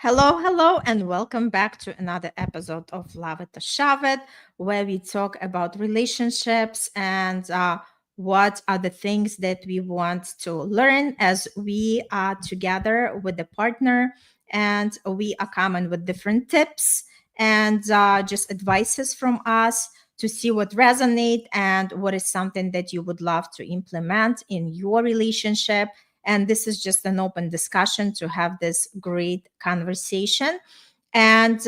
Hello, hello, and welcome back to another episode of Love It or Shove It, where we talk about relationships and what are the things that we want to learn as we are together with a partner, and we are coming with different tips and just advices from us to see what resonate and what is something that you would love to implement in your relationship, and this is just an open discussion to have this great conversation. And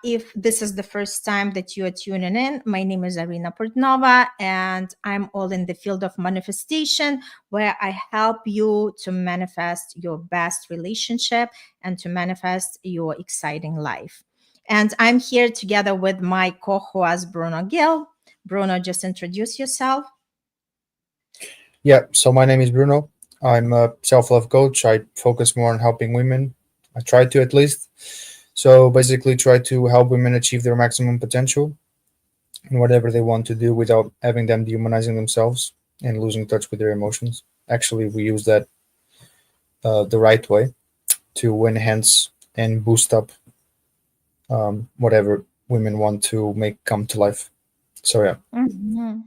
if this is the first time that you are tuning in, my name is Irina Portnova, and I'm all in the field of manifestation, where I help you to manifest your best relationship and to manifest your exciting life. And I'm here together with my co host, Bruno Gil. Bruno, just introduce yourself. Yeah, so my name is Bruno. I'm a self love coach. I focus more on helping women. I try to at least. So basically, try to help women achieve their maximum potential in whatever they want to do without having them dehumanizing themselves and losing touch with their emotions. Actually, we use that the right way to enhance and boost up whatever women want to make come to life. So, yeah. Mhm.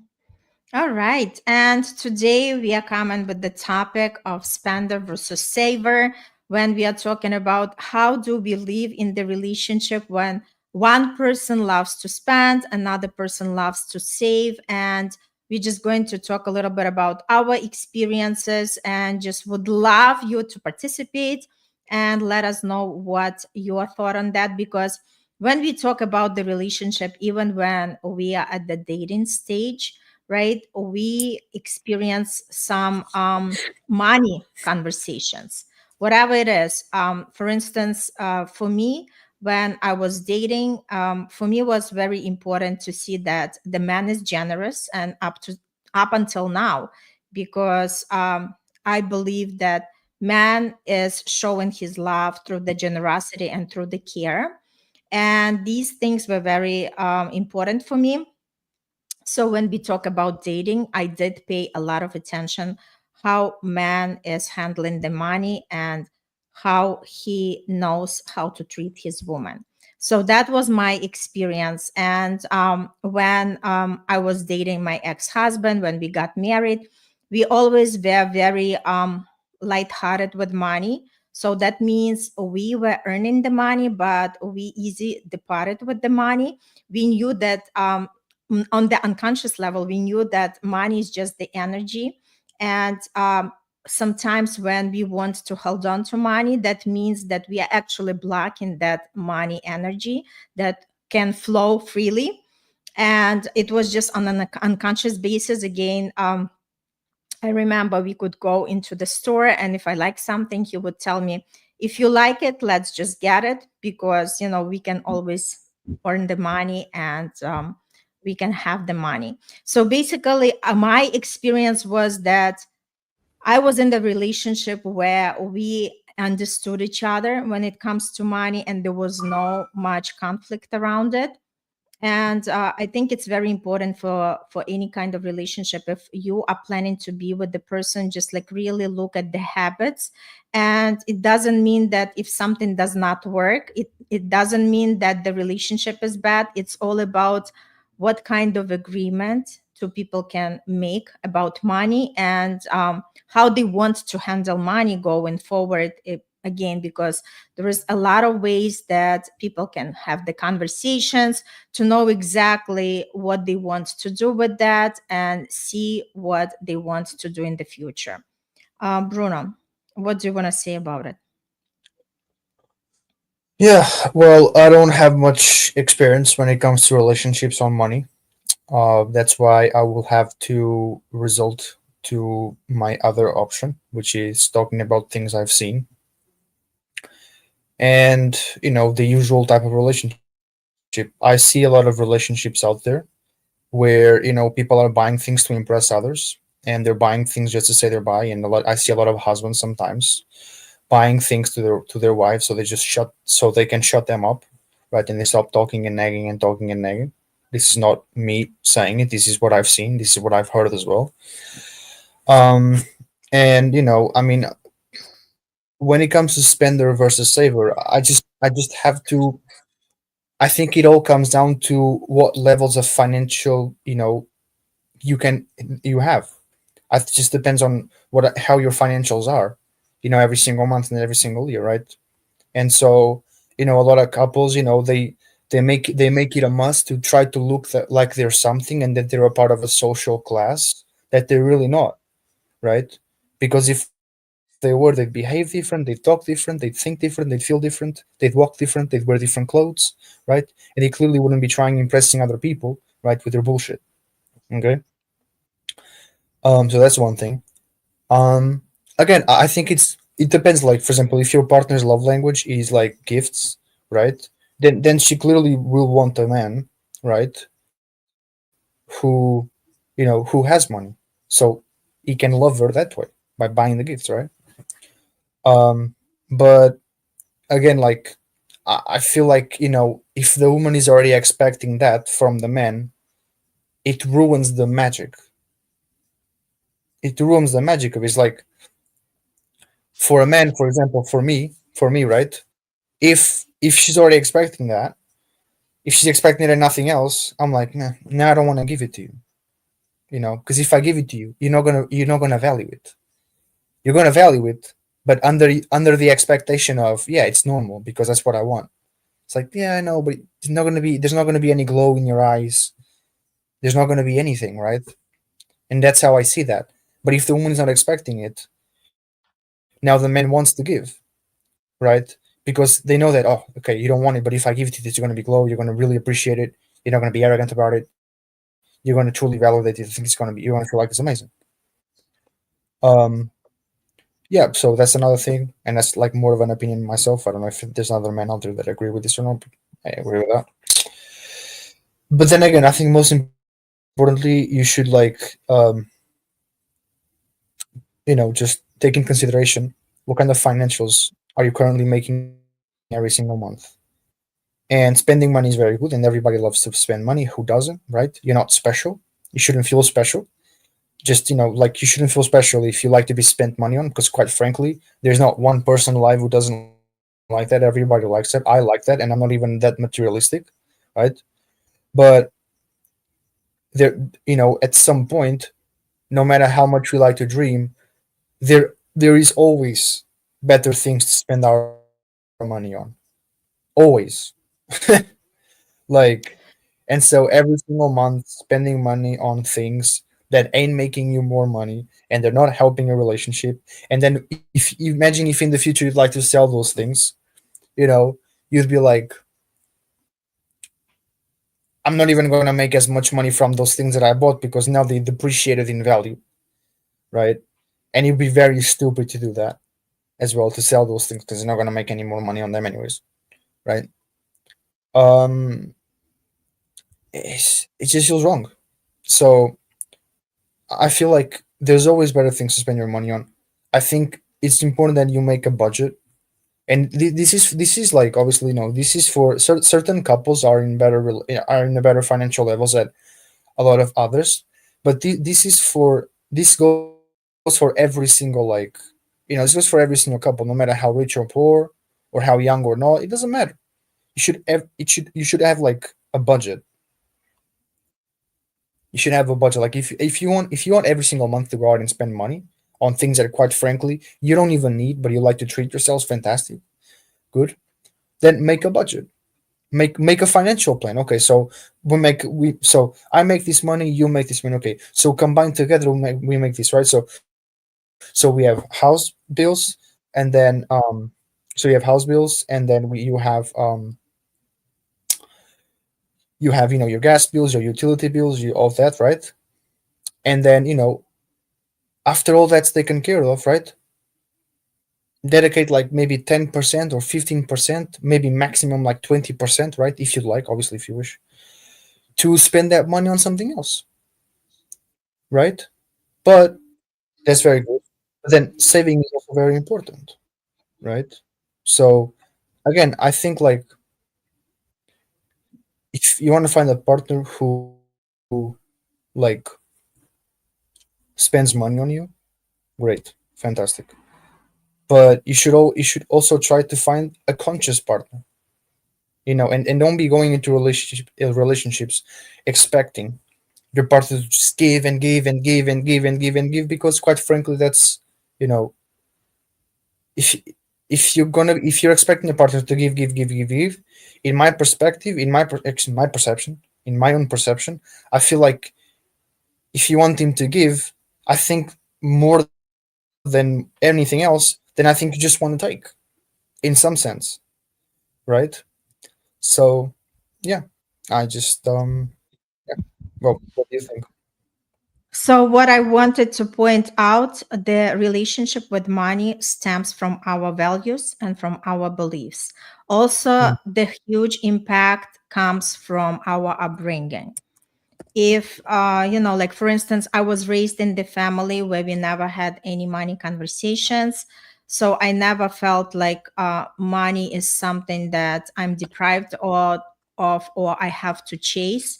All right. And today we are coming with the topic of spender versus saver when we are talking about how do we live in the relationship when one person loves to spend, another person loves to save. And we're just going to talk a little bit about our experiences and just would love you to participate and let us know what your thought on that, because when we talk about the relationship, even when we are at the dating stage, right, we experience some money conversations, whatever it is. For instance, for me, when I was dating, for me it was very important to see that the man is generous, and up until now, because I believe that man is showing his love through the generosity and through the care, and these things were very important for me. So when we talk about dating, I did pay a lot of attention how man is handling the money and how he knows how to treat his woman. So that was my experience. And when I was dating my ex-husband, when we got married, we always were very lighthearted with money. So that means we were earning the money, but we easy departed with the money. We knew that on the unconscious level, we knew that money is just the energy. And sometimes when we want to hold on to money, that means that we are actually blocking that money energy that can flow freely. And it was just on an unconscious basis. Again, I remember we could go into the store, and if I like something, he would tell me, if you like it, let's just get it, because we can always earn the money, and we can have the money. So basically, my experience was that I was in the relationship where we understood each other when it comes to money, and there was no much conflict around it. And I think it's very important for any kind of relationship, if you are planning to be with the person, just like really look at the habits. And it doesn't mean that if something does not work, it doesn't mean that the relationship is bad. It's all about what kind of agreement two people can make about money, and how they want to handle money going forward. Again, because there is a lot of ways that people can have the conversations to know exactly what they want to do with that and see what they want to do in the future. Bruno, what do you want to say about it? Yeah, well, I don't have much experience when it comes to relationships on money. That's why I will have to result to my other option, which is talking about things I've seen and the usual type of relationship. I see a lot of relationships out there where people are buying things to impress others, and they're buying things just to say they're buying. And I see a lot of husbands sometimes buying things to their wives so they can shut them up, right? And they stop talking and nagging and talking and nagging. This is not me saying it. This is what I've seen. This is what I've heard as well. Um, and I mean, when it comes to spender versus saver, I just I just have to. I think it all comes down to what levels of financial, you can you have. It just depends on what how your financials are, every single month and every single year, right? And so, a lot of couples, they make it a must to try to look like they're something and that they're a part of a social class that they're really not, right? Because if they were, they'd behave different, they'd talk different, they'd think different, they'd feel different, they'd walk different, they'd wear different clothes, right? And they clearly wouldn't be trying impressing other people, right, with their bullshit. Okay. So that's one thing. Um, Again, I think it depends. Like, for example, if your partner's love language is like gifts, right? Then she clearly will want a man, right? Who, who has money, so he can love her that way by buying the gifts, right? Um, but again, like, I feel like if the woman is already expecting that from the man, it ruins the magic. It ruins the magic of it. It's like, for a man, for example, for me, right? If she's already expecting that, if she's expecting it and nothing else, I'm like, nah, now I don't want to give it to you. Because if I give it to you, you're not gonna value it. You're gonna value it, but under the expectation of, yeah, it's normal because that's what I want. It's like, yeah, I know, but there's not gonna be any glow in your eyes. There's not gonna be anything, right? And that's how I see that. But if the woman is not expecting it, now the man wants to give, right? Because they know that, oh, okay, you don't want it, but if I give it to you, you're gonna be glow. You're gonna really appreciate it. You're not gonna be arrogant about it. You're gonna truly validate it. I think you're gonna feel like it's amazing. Um, yeah, so that's another thing, and that's like more of an opinion myself. I don't know if there's another man out there that agree with this or not. But I agree with that. But then again, I think most importantly, you should like, just take in consideration what kind of financials are you currently making every single month. And spending money is very good, and everybody loves to spend money. Who doesn't, right? You're not special. You shouldn't feel special. Just, like, you shouldn't feel special if you like to be spent money on, because quite frankly, there's not one person alive who doesn't like that. Everybody likes it. I like that, and I'm not even that materialistic, right? But there, at some point, no matter how much we like to dream, there is always better things to spend our money on. Always. Like, and so every single month spending money on things that ain't making you more money and they're not helping a relationship. And then, if imagine if in the future you'd like to sell those things, you know you'd be like, I'm not even going to make as much money from those things that I bought because now they depreciated in value, right? And you'd be very stupid to do that as well, to sell those things, because you're not going to make any more money on them anyways, right? um it just feels wrong. So I feel like there's always better things to spend your money on. I think it's important that you make a budget, and this is like, obviously, no, this is for certain couples are in a better financial levels at a lot of others, but this goes for every single, like, this goes for every single couple, no matter how rich or poor or how young or not. It doesn't matter. You should have like a budget. You should have a budget. Like, if you want every single month to go out and spend money on things that, quite frankly, you don't even need, but you like to treat yourselves, fantastic, good. Then make a budget. Make a financial plan. Okay, so I make this money, you make this money. Okay, so combined together we make this, right? So we have house bills, and then and then you have your gas bills, your utility bills, all that, right? And then, after all that's taken care of, right? Dedicate like maybe 10% or 15%, maybe maximum like 20%, right? If you'd like, obviously, if you wish to spend that money on something else, right? But that's very good. But then saving is also very important, right? So again, I think, like, if you want to find a partner who, like, spends money on you, great, fantastic. But you should also try to find a conscious partner. and don't be going into relationships expecting your partner to just give and give and give and give and give and give, because quite frankly, that's, you know if if you're expecting a partner to give, in my perspective, actually my perception, in my own perception, I feel like if you want him to give, I think more than anything else, then I think you just want to take, in some sense, right? So yeah, I just yeah. Well, what do you think? So, what I wanted to point out, the relationship with money stems from our values and from our beliefs. Also, Mm, the huge impact comes from our upbringing. If, like for instance, I was raised in the family where we never had any money conversations. So I never felt like money is something that I'm deprived or I have to chase.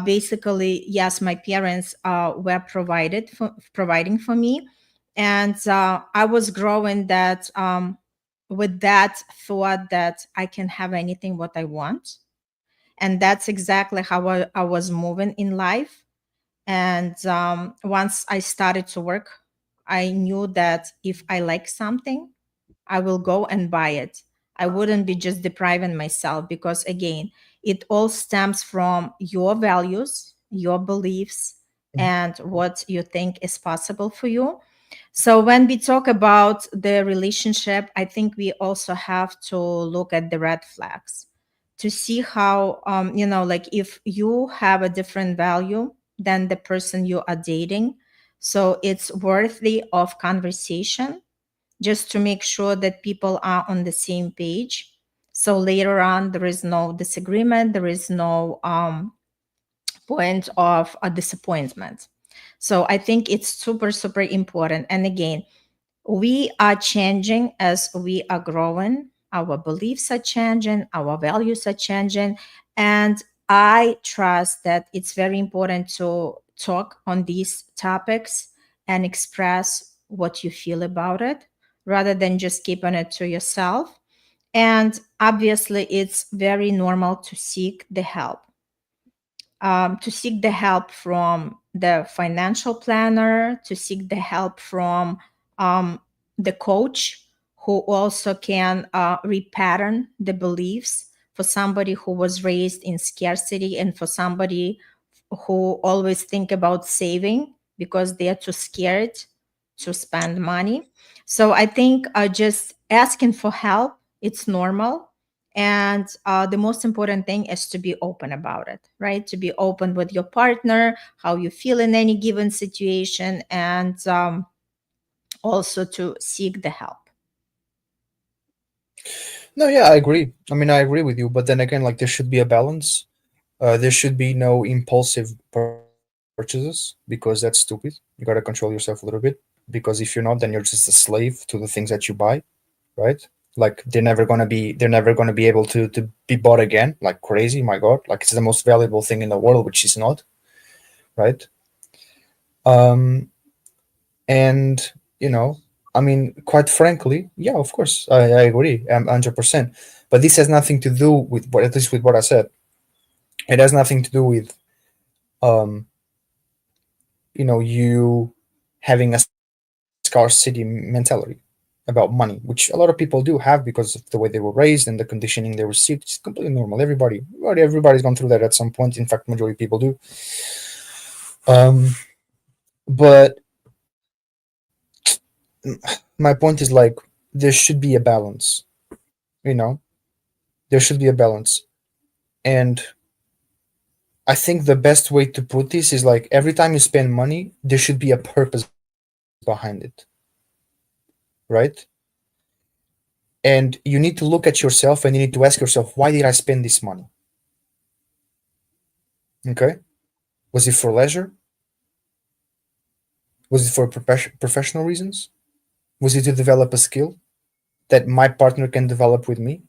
Basically, yes, my parents were providing for me, and I was growing that with that thought that I can have anything what I want, and that's exactly how I was moving in life. And once I started to work, I knew that if I like something, I will go and buy it. I wouldn't be just depriving myself, because again, it all stems from your values, your beliefs, mm. and what you think is possible for you. So when we talk about the relationship, I think we also have to look at the red flags to see how, like if you have a different value than the person you are dating, so it's worthy of conversation, just to make sure that people are on the same page. So later on, there is no disagreement, there is no point of a disappointment. So I think it's super, super important. And again, we are changing as we are growing. Our beliefs are changing, our values are changing. And I trust that it's very important to talk on these topics and express what you feel about it rather than just keeping it to yourself. And obviously, it's very normal to seek the help from the financial planner, to seek the help from um, the coach who also can repattern the beliefs for somebody who was raised in scarcity and for somebody who always think about saving because they're too scared to spend money. So I think just asking for help, it's normal. And the most important thing is to be open about it, right? To be open with your partner, how you feel in any given situation, and also to seek the help. No, yeah, I agree. I mean, I agree with you, but then again, like there should be a balance. There should be no impulsive purchases, because that's stupid. You gotta control yourself a little bit, because if you're not, then you're just a slave to the things that you buy, right? Like they're never gonna be able to be bought again like crazy. My God, like it's the most valuable thing in the world, which is not, right? Um, and I mean, quite frankly, yeah, of course, I agree, 100%. But this has nothing to do with what, at least with what I said. It has nothing to do with um you having a scarcity mentality about money, which a lot of people do have because of the way they were raised and the conditioning they received. It's completely normal. Everybody's gone through that at some point. In fact, majority of people do. um but my point is like there should be a balance, you know there should be a balance. And I think the best way to put this is like every time you spend money, there should be a purpose behind it, right? And you need to look at yourself and you need to ask yourself, why did I spend this money? Okay. Was it for leisure? Was it for professional reasons? Was it to develop a skill that my partner can develop with me?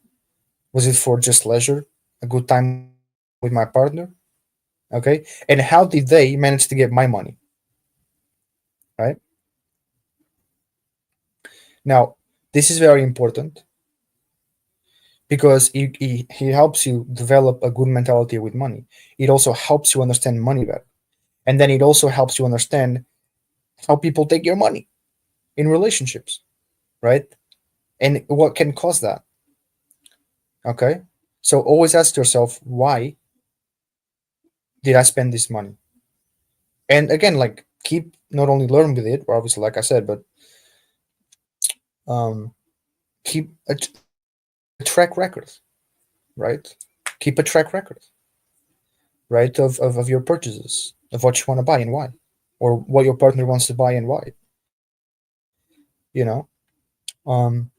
Was it for just leisure, a good time with my partner? Okay. And how did they manage to get my money? Right. Now, this is very important because he helps you develop a good mentality with money. It also helps you understand money better. And then it also helps you understand how people take your money in relationships, right? And what can cause that. Okay. So always ask yourself, why did I spend this money? And again, like, keep not only learn with it, obviously, like I said, but um, keep a track record, right? Keep a track record, right, of your purchases, of what you want to buy and why, or what your partner wants to buy and why, you know. Um,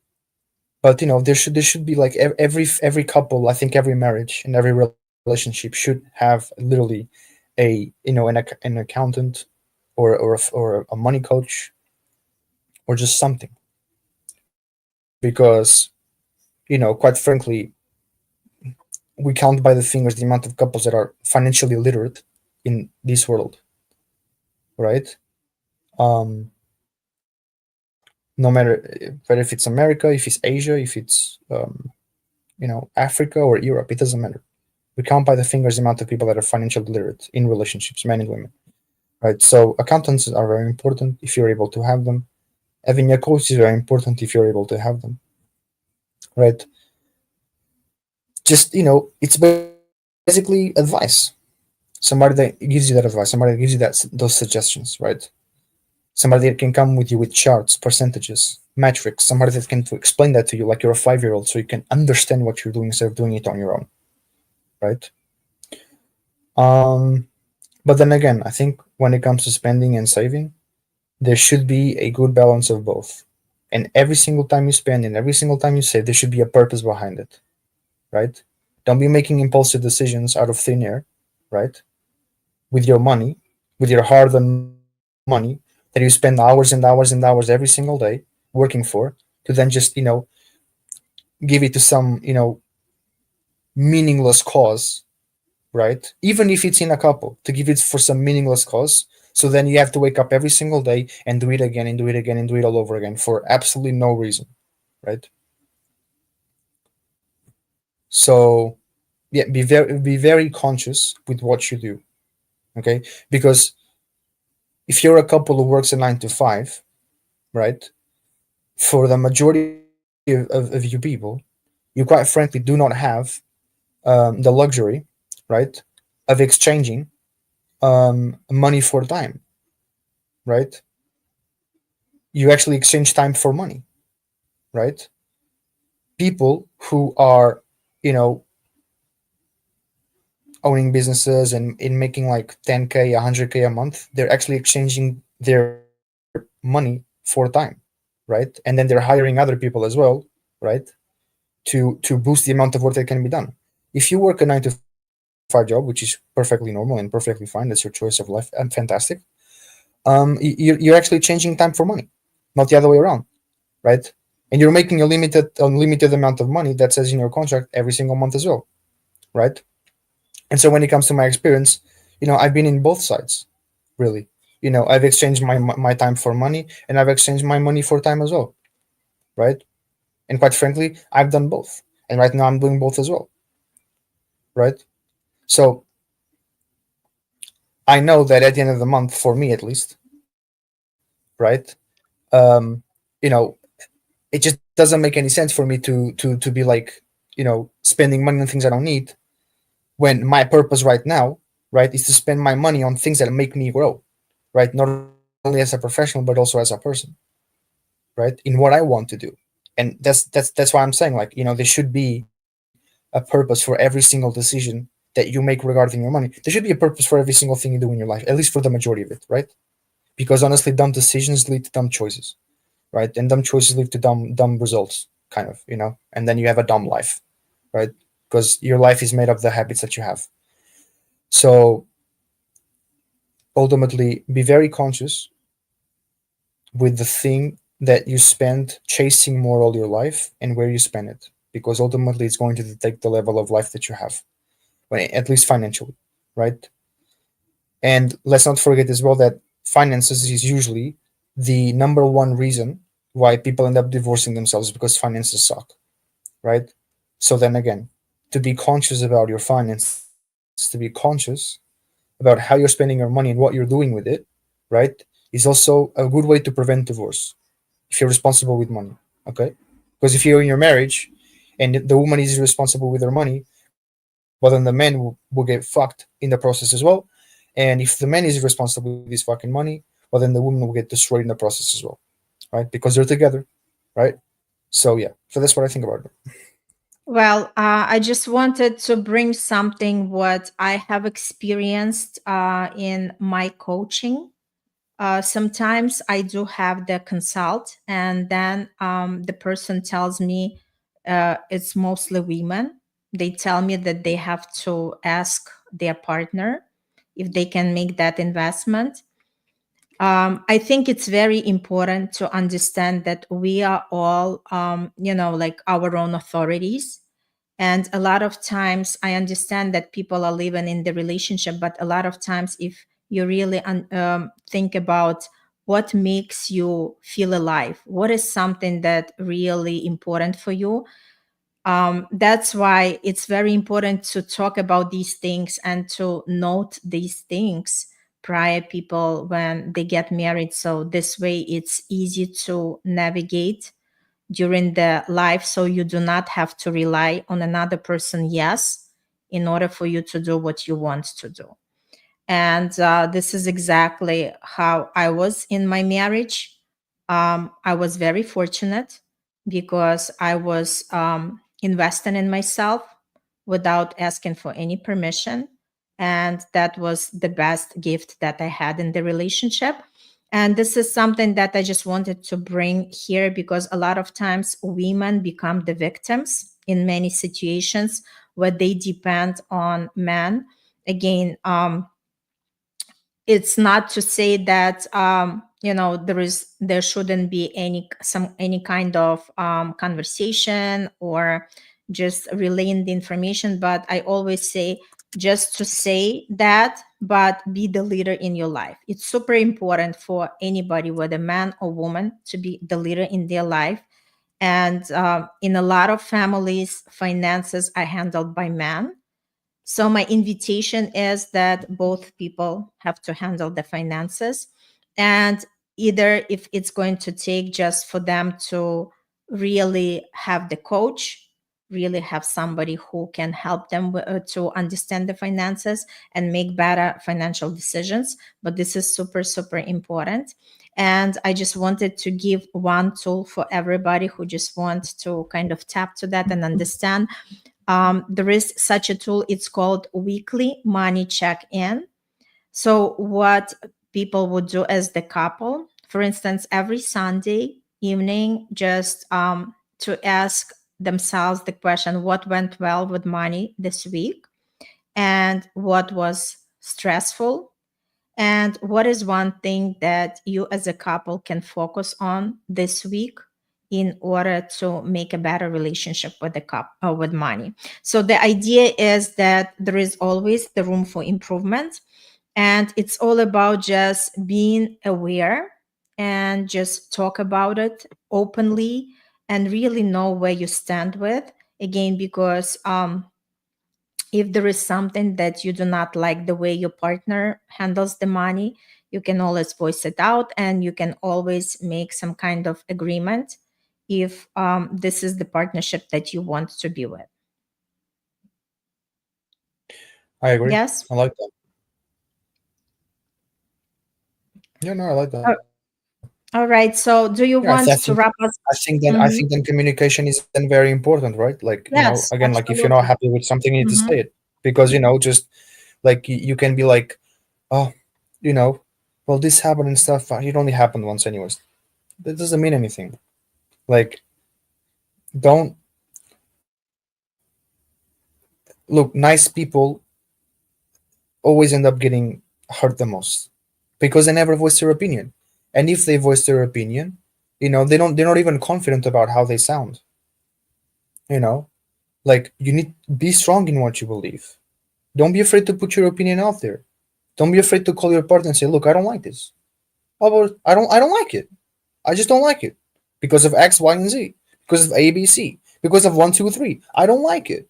but there should be like every couple, I think every marriage and every relationship should have literally an accountant, or a money coach, or just something, because quite frankly, we count by the fingers the amount of couples that are financially literate in this world, right? um no matter whether if it's America, if it's Asia, if it's Africa or Europe, it doesn't matter. We count by the fingers the amount of people that are financially literate in relationships, men and women, right? So accountants are very important if you're able to have them. Having a coach is very important if you're able to have them, right? Just it's basically advice. Somebody that gives you that advice, somebody that gives you those suggestions, right? Somebody that can come with you with charts, percentages, metrics, somebody that can to explain that to you like you're a 5-year-old, so you can understand what you're doing instead of doing it on your own, right? um but then again, I think when it comes to spending and saving, there should be a good balance of both. And every single time you spend and every single time you save, there should be a purpose behind it, right? Don't be making impulsive decisions out of thin air, right? With your money, with your hard-earned money that you spend hours and hours and hours every single day working for, to then just give it to some meaningless cause, right? Even if it's in a couple, to give it for some meaningless cause. So then you have to wake up every single day and do it again and do it again and do it all over again for absolutely no reason, right? So yeah, be very conscious with what you do, okay? Because if you're a couple who works a 9 to 5, right? For the majority of you people, you quite frankly do not have the luxury, right, of exchanging money for time, right? You actually exchange time for money, right? People who are, you know, owning businesses and in making like 10K, 100K a month, they're actually exchanging their money for time, right? And then they're hiring other people as well, right? To boost the amount of work that can be done. If you work a 9 to 5 job, which is perfectly normal and perfectly fine, that's your choice of life and fantastic. You're actually changing time for money, not the other way around, right? And you're making a unlimited amount of money that says in your contract every single month as well, right? And so when it comes to my experience, I've been in both sides, really. I've exchanged my time for money, and I've exchanged my money for time as well, right? And quite frankly, I've done both, and right now I'm doing both as well, right? So I know that at the end of the month, for me at least, right? Um, you know, it just doesn't make any sense for me to be like, spending money on things I don't need, when my purpose right now, right, is to spend my money on things that make me grow, right? Not only as a professional but also as a person, right? In what I want to do. And that's why I'm saying, like, there should be a purpose for every single decision that you make regarding your money. There should be a purpose for every single thing you do in your life, at least for the majority of it, right? Because honestly, dumb decisions lead to dumb choices, right? And dumb choices lead to dumb results, kind of, and then you have a dumb life, right? Because your life is made of the habits that you have. So ultimately, be very conscious with the thing that you spend chasing more all your life and where you spend it, because ultimately it's going to detect the level of life that you have, at least financially, right? And let's not forget as well that finances is usually the number one reason why people end up divorcing themselves, because finances suck, right? So then again, to be conscious about your finances, to be conscious about how you're spending your money and what you're doing with it, right, is also a good way to prevent divorce if you're responsible with money. Okay? Because if you're in your marriage and the woman is responsible with her money, well, then the man will get fucked in the process as well. And if the man is responsible with his fucking money, well, then the woman will get destroyed in the process as well, right? Because they're together, right? So, yeah. So that's what I think about it. Well, I just wanted to bring something what I have experienced in my coaching. Sometimes I do have the consult, and then the person tells me it's mostly women. They tell me that they have to ask their partner if they can make that investment. I think it's very important to understand that we are all, like our own authorities. And a lot of times I understand that people are living in the relationship, but a lot of times, if you really think about what makes you feel alive, what is something that really important for you, that's why it's very important to talk about these things and to note these things prior people when they get married. So this way it's easy to navigate during the life, so you do not have to rely on another person, yes, in order for you to do what you want to do. And this is exactly how I was in my marriage. I was very fortunate because I was investing in myself without asking for any permission. And that was the best gift that I had in the relationship. And this is something that I just wanted to bring here because a lot of times women become the victims in many situations where they depend on men. Again, it's not to say that there shouldn't be any kind of conversation or just relaying the information, but I always say just to say that, but be the leader in your life. It's super important for anybody, whether man or woman, to be the leader in their life. And in a lot of families, finances are handled by men. So my invitation is that both people have to handle the finances, and either if it's going to take just for them to really have the coach, really have somebody who can help them to understand the finances and make better financial decisions. But this is super, super important. And I just wanted to give one tool for everybody who just wants to kind of tap to that and understand. There is such a tool. It's called weekly money check-in. So what people would do as the couple, for instance, every Sunday evening, just to ask themselves the question, what went well with money this week and what was stressful, and what is one thing that you as a couple can focus on this week in order to make a better relationship with the couple with money. So the idea is that there is always the room for improvement, and it's all about just being aware and just talk about it openly and really know where you stand with. Again, because if there is something that you do not like the way your partner handles the money, you can always voice it out and you can always make some kind of agreement if this is the partnership that you want to be with. I agree. Yes. I like that. Yeah, no, I like that. All right. So do you Yeah, want to wrap us? I Mhm. think then communication is then very important, right? Like, Yes, again, like if you're not absolutely. happy with something, you need to Mhm. say it. Because, just like you can be like, oh, you know, well, this happened and stuff. It only happened once, anyways. That doesn't mean anything. Like, don't look, nice people always end up getting hurt the most because they never voice their opinion. And if they voice their opinion, they're not even confident about how they sound, you know? Like, you need to be strong in what you believe. Don't be afraid to put your opinion out there. Don't be afraid to call your partner and say, "Look, I don't like this. Or I don't like it. I just don't like it because of X, Y, and Z. Because of A, B, C. because of one, two, three. I don't like it.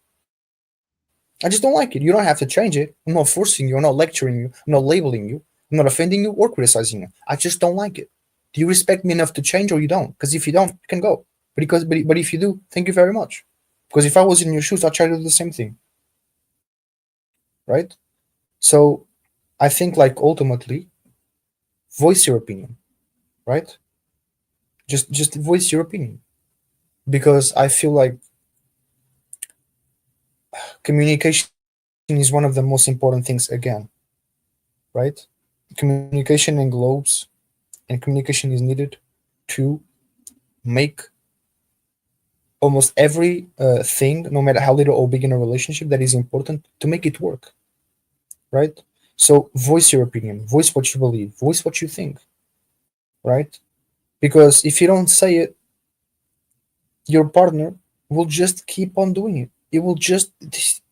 I just don't like it. You don't have to change it. I'm not forcing you. I'm not lecturing you. I'm not labeling you. I'm not offending you or criticizing you. I just don't like it. Do you respect me enough to change or you don't? Because if you don't, you can go. But if you do, thank you very much. Because if I was in your shoes, I'd try to do the same thing, right? So I think like ultimately, voice your opinion, right? Just voice your opinion because I feel like communication is one of the most important things again, right? Communication englobes and communication is needed to make almost every thing, no matter how little or big in a relationship, that is important to make it work, right? So voice your opinion, voice what you believe, voice what you think, right? Because if you don't say it, your partner will just keep on doing it. It will just,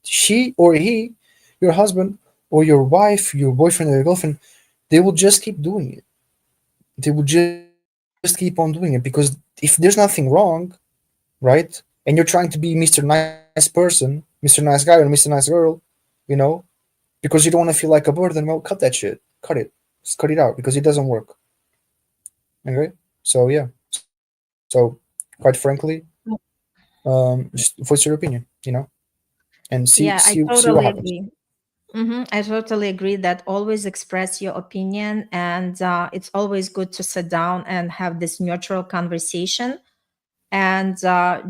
she or he, your husband or your wife, your boyfriend or your girlfriend, they will just keep doing it. They will just keep on doing it because if there's nothing wrong, right? And you're trying to be Mr. Nice person, Mr. Nice guy or Mr. Nice girl, you know, because you don't want to feel like a burden, well, cut that shit. Cut it. Just cut it out because it doesn't work. Okay? So, yeah. So, quite frankly, just voice your opinion, and Yeah, I see what totally happens. agree. I totally agree that always express your opinion, and it's always good to sit down and have this neutral conversation. And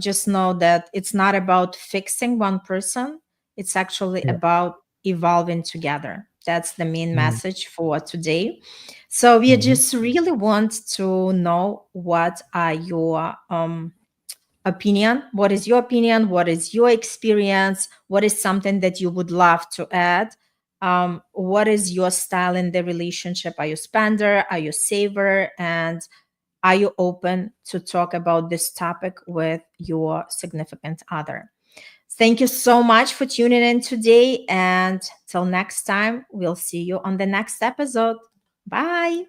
just know that it's not about fixing one person, it's actually Yeah. about evolving together. That's the main Mm-hmm. message for today. So we Mm-hmm. just really want to know what are your opinion. What is your opinion? What is your experience? What is something that you would love to add? What is your style in the relationship? Are you spender? Are you saver? And are you open to talk about this topic with your significant other? Thank you so much for tuning in today. And till next time, we'll see you on the next episode. Bye.